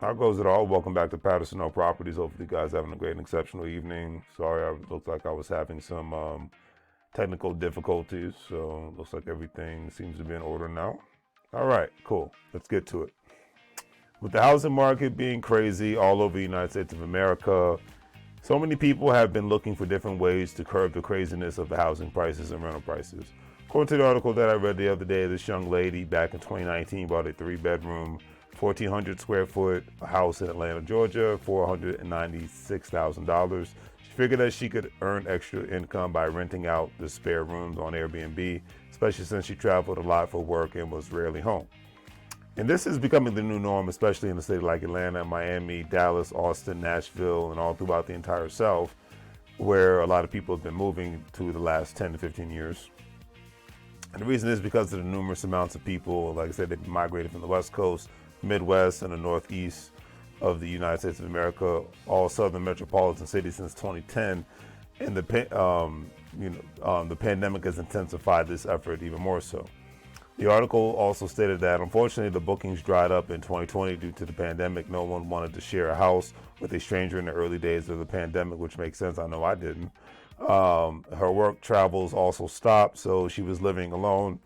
How goes it all? Welcome back to Patterson Hill Properties. Hopefully, you guys having a great and exceptional evening. Sorry, I looked like I was having some technical difficulties, so looks like everything seems to be in order now. All right, cool. Let's get to it. With the housing market being crazy all over the United States of America, so many people have been looking for different ways to curb the craziness of the housing prices and rental prices. According to the article that I read the other day, this young lady back in 2019 bought a 3-bedroom, 1,400 square foot house in Atlanta, Georgia for $196,000. She figured that she could earn extra income by renting out the spare rooms on Airbnb, especially since she traveled a lot for work and was rarely home. And this is becoming the new norm, especially in a state like Atlanta, Miami, Dallas, Austin, Nashville, and all throughout the entire South, where a lot of people have been moving to the last 10 to 15 years. And the reason is because of the numerous amounts of people, like I said, they've migrated from the West Coast, Midwest, and the Northeast of the United States of America, all southern metropolitan cities since 2010. And the pandemic has intensified this effort even more so. The article also stated that unfortunately the bookings dried up in 2020 due to the pandemic. No one wanted to share a house with a stranger in the early days of the pandemic, which makes sense. I know I didn't. Her work travels also stopped, so she was living alone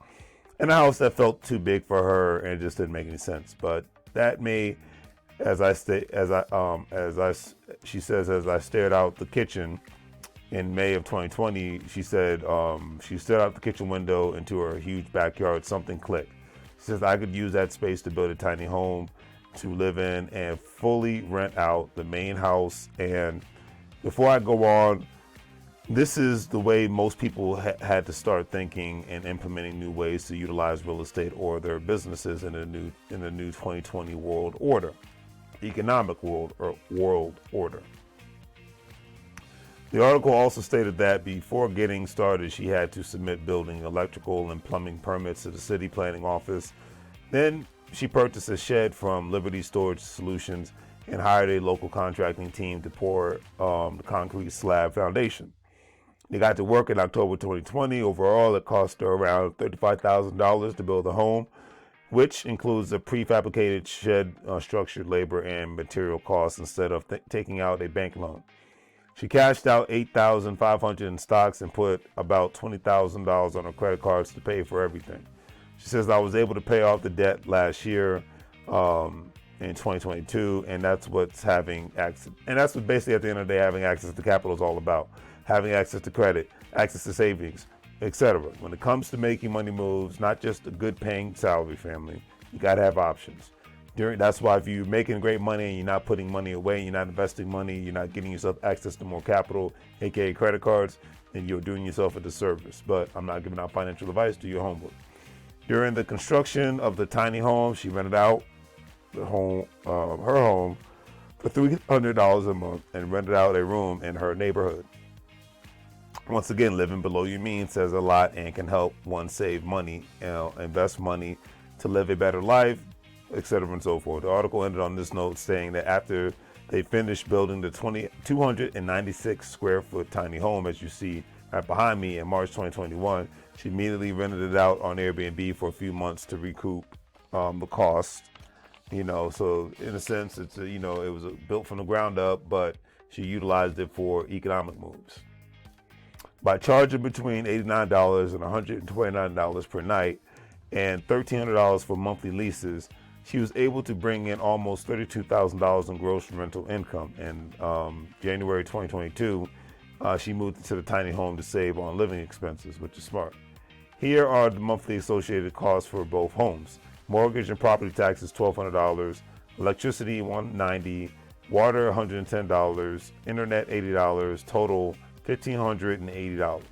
in a house that felt too big for her and it just didn't make any sense. But that may, she says, as I stared out the kitchen in May of 2020, she said she stared out the kitchen window into her huge backyard. Something clicked. She says, I could use that space to build a tiny home to live in and fully rent out the main house. And before I go on, this is the way most people had to start thinking and implementing new ways to utilize real estate or their businesses in the new 2020 world order, economic world order. The article also stated that before getting started, she had to submit building, electrical, and plumbing permits to the city planning office. Then she purchased a shed from Liberty Storage Solutions and hired a local contracting team to pour the concrete slab foundation. They got to work in October 2020. Overall, it cost her around $35,000 to build the home, which includes a prefabricated shed, structured labor, and material costs instead of taking out a bank loan. She cashed out $8,500 in stocks and put about $20,000 on her credit cards to pay for everything. She says, I was able to pay off the debt last year in 2022, and that's what's having access. And that's what basically at the end of the day having access to capital is all about. Having access to credit, access to savings, etc. When it comes to making money moves, not just a good paying salary family, you got to have options. That's why if you're making great money and you're not putting money away, you're not investing money, you're not getting yourself access to more capital, aka credit cards, then you're doing yourself a disservice. But I'm not giving out financial advice. Do your homework. During the construction of the tiny home, she rented out her home for $300 a month and rented out a room in her neighborhood. Once again, living below your means says a lot and can help one save money, invest money to live a better life, etc. and so forth. The article ended on this note saying that after they finished building the 296 square foot tiny home, as you see right behind me, in March 2021, she immediately rented it out on Airbnb for a few months to recoup the cost. So in a sense, it was built from the ground up, but she utilized it for economic moves. By charging between $89 and $129 per night and $1,300 for monthly leases, she was able to bring in almost $32,000 in gross rental income. In January 2022, she moved into the tiny home to save on living expenses, which is smart. Here are the monthly associated costs for both homes. Mortgage and property taxes, $1,200, electricity, $190, water, $110, internet, $80, total $1,580.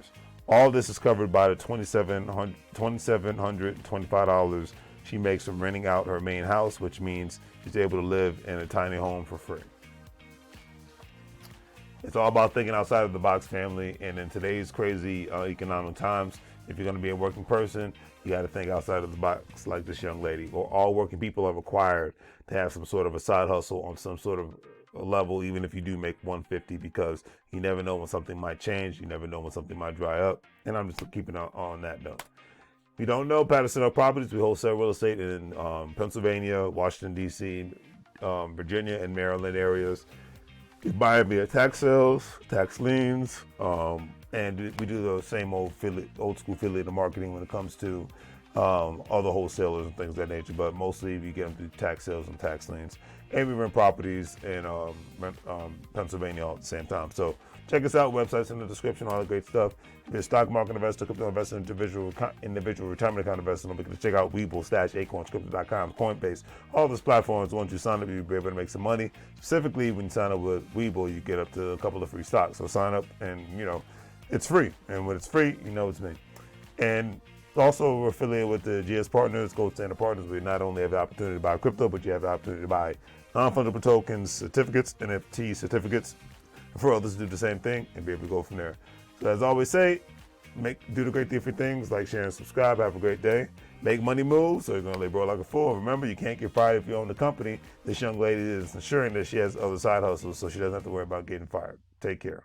All this is covered by the $2,725 she makes from renting out her main house, which means she's able to live in a tiny home for free. It's all about thinking outside of the box, family. And in today's crazy economic times, if you're going to be a working person, you got to think outside of the box like this young lady. Or all working people are required to have some sort of a side hustle on some sort of level, even if you do make 150, because you never know when something might change. You never know when something might dry up. And I'm just keeping on that note. If you don't know, Patterson Hill Properties, we wholesale real estate in Pennsylvania, Washington, D.C., Virginia and Maryland areas. You buy it via tax sales, tax liens, and we do the same old school affiliate marketing when it comes to other wholesalers and things of that nature. But mostly we get them through tax sales and tax liens. And we rent properties in Pennsylvania all at the same time. So check us out. Websites in the description, all the great stuff. If you're a stock market investor, crypto investor, individual retirement account investor, don't forget to check out WEBULL, Stash, Acorns, Crypto.com, Coinbase. All those platforms, once you sign up, you'll be able to make some money. Specifically, when you sign up with WEBULL, you get up to a couple of free stocks. So sign up and, it's free. And when it's free, it's me. And also, we're affiliated with the GS Partners, Gold Standard Partners. We not only have the opportunity to buy crypto, but you have the opportunity to buy non-fungible tokens, certificates, NFT certificates, for others to do the same thing and be able to go from there. So as I always say, do the great different things, like, share, and subscribe. Have a great day. Make money move, so you're going to lay broad like a fool. Remember, you can't get fired if you own the company. This young lady is ensuring that she has other side hustles, so she doesn't have to worry about getting fired. Take care.